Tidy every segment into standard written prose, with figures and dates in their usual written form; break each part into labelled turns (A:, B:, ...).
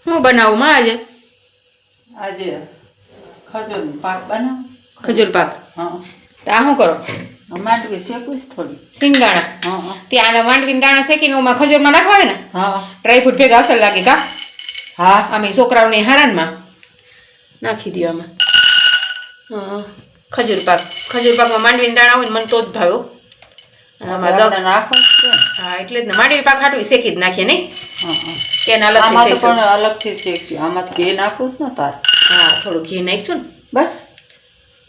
A: હું બનાવું માં આજે?
B: આજે ખજૂર પાક બનાવ.
A: ખજૂર પાક.
B: હા.
A: તો આ શું કરો?
B: માંડવી શેકું થોડી.
A: સિંગદાણા.
B: હા.
A: ત્યાં માંડવીના દાણા શેકીને ઓમાં ખજૂરમાં નાખવા હોય ને?
B: હા.
A: ડ્રાયફ્રૂટ ભેગા અસર લાગે કા?
B: હા.
A: અમે છોકરાઓની હારાનમાં નાખી દો આમાં. હા. ખજૂર પાકમાં માંડવીના દાણા હોય ને મને તો જ ભાવ્યો. હા એટલે જ ને માંડવી પાક હાટું શેકી જ નાખીએ નહીં?
B: પણ અલગથી શેકશું. આમાં ઘી નાખું ને તાર.
A: હા થોડું ઘી નાખીશું ને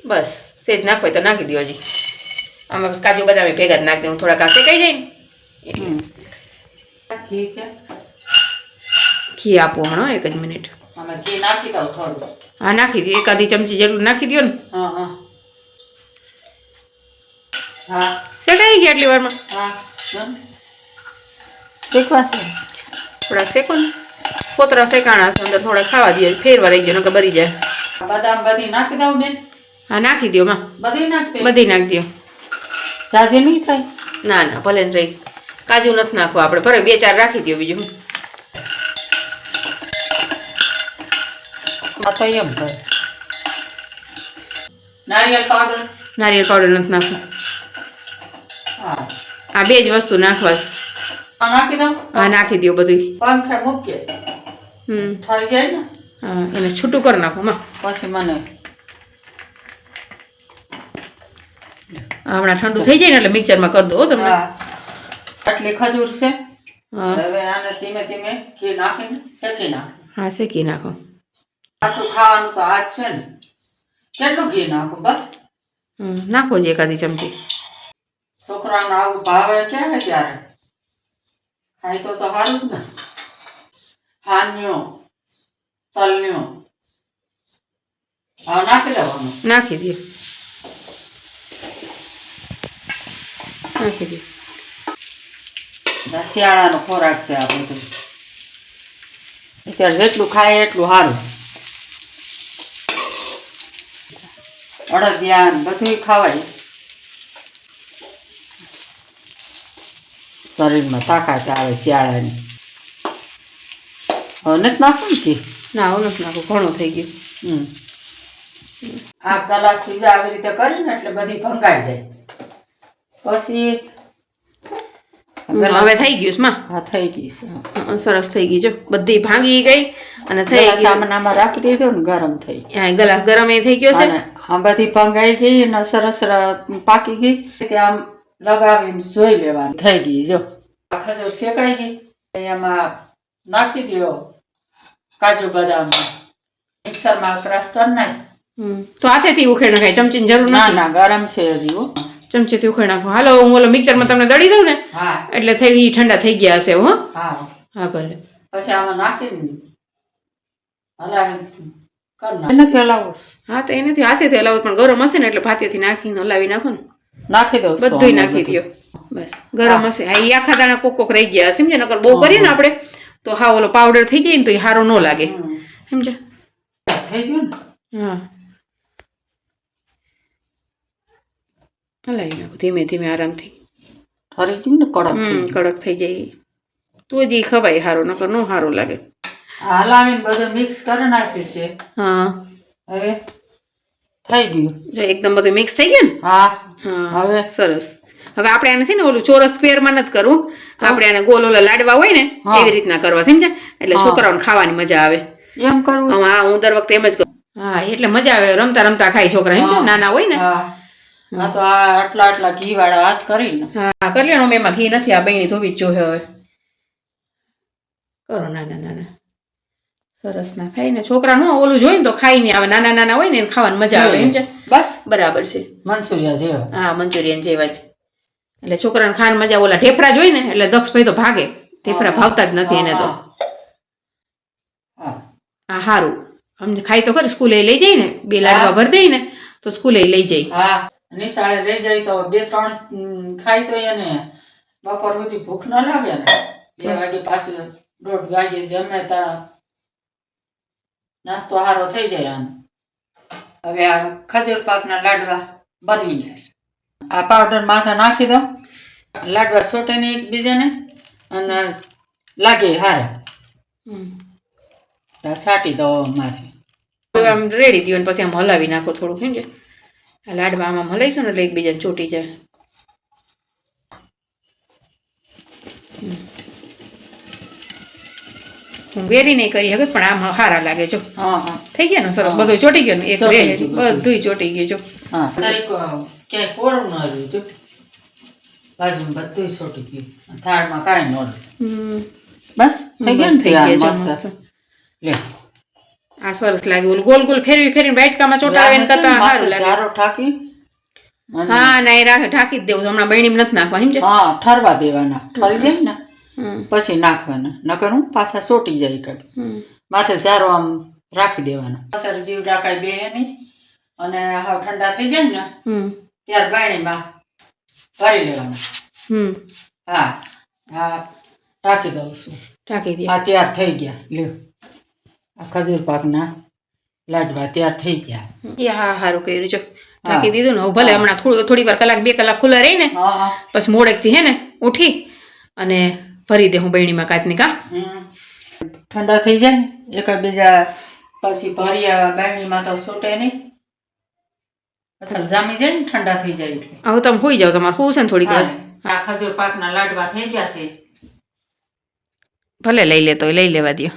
A: બસ સેજ નાખો તો નાખી દો. હજી આમાં બસ કાજુ બદામ ભેગા જ નાખી દઉં થોડાક આ શેકાઈ જાય ને એટલે ઘી આપો હણો એક જ મિનિટ.
B: ઘી નાખી દઉં થોડું.
A: હા નાખી દો એકાદી ચમચી જેટલું નાખી દો ને.
B: હા
A: શેકાઈ ગયા આટલી વારમાં?
B: હા શેકવા છે
A: થોડાક શેકો ને કોતરા શેકાણા છે અંદર થોડા ખાવા દઈએ ફેરવા રહી ગયો નકર બરી જાય.
B: બદામ બધી નાખી દઉં બેન?
A: હા નાખી દો માં.
B: બધી
A: નાખી દો.
B: સાજે નહીં થાય?
A: ના ના ભલે ને રહી. કાજુ નથી નાખવા આપણે ભલે 2-4 રાખી દો બીજું હું.
B: તો એમ થાય. નારિયેળ
A: પાવડર નથી નાખવું.
B: હા
A: આ 2 જ વસ્તુ નાખવા.
B: નાખી દઉં?
A: હા નાખી દો બધું.
B: પંખે મૂકીએ ઠરી જાય ને.
A: હા એને છૂટું કરી નાખો માં.
B: પછી મને
A: હમણાં ઠંડુ થઈ જાય ને એટલે મિક્સરમાં કરી દો તમને.
B: આટલી ખજૂર છે.
A: હા
B: હવે આને ધીમે ધીમે ઘી નાખીને શેકી નાખો.
A: હા શેકી નાખો.
B: પાછું ખાવાનું તો આજ છે ને. કેટલું ઘી નાખું? બસ
A: નાખો જ એકાદી ચમચી.
B: છોકરાઓને આવું ભાવે ક્યારે ત્યારે ખાય તો સારું જ ને. હાન્યો તલન્યો હા નાખી દેવાનું.
A: નાખી દો.
B: શિયાળાનો ખોરાક છે આ બધું. અત્યારે જેટલું ખાય એટલું સારું. અડદિયા બધું ખવાય. શરીરમાં તાકાત આવે શિયાળાની. હવે નથી નાખવું ને?
A: ના હું નથી નાખું ઘણું થઈ ગયું.
B: આ ગ્લાસથી જ આવી રીતે કરીને એટલે બધી ભંગાઈ જાય. પછી
A: હવે થઈ ગયું માં.
B: હા થઈ ગઈ છે.
A: સરસ થઈ ગઈ જો બધી ભાંગી ગઈ અને થઈ ગઈ.
B: સામાનામાં રાખી દીધો ને ગરમ થઈ.
A: ગ્લાસ ગરમ એ થઈ ગયો છે.
B: આ બધી ભંગાઈ ગઈ ને સરસ પાકી ગઈ. ત્યાં લગાવીને જોઈ લેવાની થઈ ગઈ. જો ખજૂર શેકાઈ ગઈ. એમાં નાખી દો કાજુ બદામ. મિક્સરમાં ક્રશ કરી નાખ.
A: તો હાથેથી ઉખેડ નખાય ચમચીની જરૂર
B: ના ના ગરમ છે હજી.
A: ચમચીથી ઉખેડ નાખો. હાલો હું ઓલો મિક્સરમાં તમને દળી દઉં ને.
B: હા
A: એટલે થઈ ઠંડા થઈ ગયા હશે. હો
B: હા
A: હા ભલે.
B: પછી આમાં નાખીને હલાવીને નથી હલાવું.
A: હા તો એનાથી હાથેથી હલાવો પણ ગરમ હશે ને એટલે ભાતેથી નાખીને હલાવી નાખો ને.
B: નાખી દઉં
A: બધું નાખી દો બસ. ગરમ હશે. હા એ આખા દાણા કોક રહી ગયા સમજે નકર બહુ કરીએ ને આપણે તો હા ઓલો પાવડર થઈ જાય ને તો એ સારો ન લાગે સમજે.
B: થઈ ગયું ને?
A: હા હલાવી નાખો ધીમે ધીમે આરામથી.
B: ઠરી ગયું ને? કડક
A: કડક થઈ જાય તો જ એ ખવાય સારો નકર ન સારો લાગે.
B: હલાવીને બધું મિક્સ કરી નાખ્યું છે.
A: હા
B: હવે થઈ ગયું
A: જો એકદમ બધું મિક્સ થઈ ગયું ને.
B: હા
A: હવે સરસ. હવે આપણે આને છે ને ઓલું ચોરસ સ્ક્વેરમાં નથી કરવું. આપણે આને ગોલ ઓલા લાડવા હોય ને એવી રીતના કરવા સમજ્યા. એટલે છોકરાઓને ખાવાની મજા આવે
B: એમ કરવું.
A: હા હું દર વખતે એમ જ કરું. હા એટલે મજા આવે રમતા રમતા ખાય છોકરા એમ નાના હોય ને.
B: હા તો આ આટલા ઘી વાળા હાથ કરીને
A: હા કરી લે. એમાં ઘી નથી આ બહેની ધોવી જ જોઈએ. હવે કરો નાના નાના સરસ ના થાય ને છોકરા નું ઓલું જોઈ ને તો ખાઈ નહીં આવે. નાના નાના હોય ને ખાવાની મજા આવે એમ છે. બસ બરાબર છે.
B: મંચુરિયન જેવા.
A: હા મંચુરિયન જેવા જ. એટલે છોકરાને ખાવાની મજા. ઓલા ઢેફરા જોઈ ને એટલે દક્ષભાઈ તો ભાગે. ઢેફરા ભાવતા જ નથી એને તો. હા સારું અમને ખાઈ તો ખરી. સ્કૂલે લઈ જાય ને 2 લાડવા ભરી દઈ ને તો સ્કૂલે લઈ જાય.
B: હા નિશાળે લઈ જાય તો 2-3 ખાય તો એને બપોર સુધી ભૂખ ન લાગે ને. 2 વાગે પાછું 1:30 વાગે જમે તા નાસ્તો સારો થઈ જાય આમ. હવે આ ખજૂર પાકના લાડવા બની ગયા છે. આ પાવડર માથે નાખી દો. લાડવા સોટે ને એકબીજાને અને લાગે હારે. આ છાંટી દો માથે.
A: હવે આમ રેડી દો ને પછી આમ હલાવી નાખો થોડું સમજે. આ લાડવા આમ હલાવીશું ને એટલે એકબીજાને ચોટી જાય. હું વેરી નહીં કરી શકત પણ આમ સારા લાગે જો.
B: હા હા
A: થઈ ગયા ને સરસ બધું ચોટી ગયું ને એક
B: ચોટી
A: રે
B: ગયું,
A: બધું ચોટી ગયું જો.
B: હા ક્યાંય કોરું ન રહ્યું જો બાજુમાં બધું છોટી ગયું થાળમાં કાંઈ ન રહ્યું. બસ થઈ ગયું ને
A: થઈ ગયા જો
B: તૈયાર
A: મસ્ત.
B: મસ્ત. લે
A: આ સરસ લાગે ઓલું ગોલ ગોલ ફેરવી ફેરવીને બાઈટકામાં ચોટાવે ને કરતા સારું લાગે.
B: જારો ઠાકી અને
A: હા ના એ ઢાંકી જ દેવું છે હમણાં બહેણીમાં નથી નાખવા સમજે.
B: હા ઠરવા દેવાના ઠરી જાય ને
A: હમ.
B: પછી નાખવાના નકર હું પાછા સોટી જાય કઈ
A: હમ.
B: માથે જારો આમ રાખી દેવાનો અસર જીવડા કાંઈ બે નહીં અને હાવ ઠંડા થઈ જાય ને
A: હમ.
B: ત્યાર બાણીમાં ભરી લેવાના.
A: હમ.
B: હા હા ઢાંકી દઉં છું.
A: ઢાંકી દે.
B: આ તૈયાર થઈ ગયા લ્યો આ ખજૂર પાકના લાડવા તૈયાર થઈ ગયા.
A: એ હા સારું કર્યું જો ઢાંકી દીધું ને હવે ભલે હમણાં થોડી વાર કલાક 2 કલાક ખુલ્લા રહી ને
B: હા હા
A: પછી મોડેકથી હે ને ઉઠી અને ભરી દે હું બહેણીમાં કાચની કા.
B: ઠંડા થઈ જાય એકબીજા પછી ભર્યા બાયણીમાં તો છૂટે નહીં અસલ જામી જાય ને ઠંડા થઈ જાય એટલે.
A: હવે તમે હોઈ જાઓ તમારે હોવું છે ને થોડીક વાર.
B: આ ખજૂર પાકના લાડવા થઈ ગયા છે.
A: ભલે લઈ લેતો હોય લઈ લેવા દો.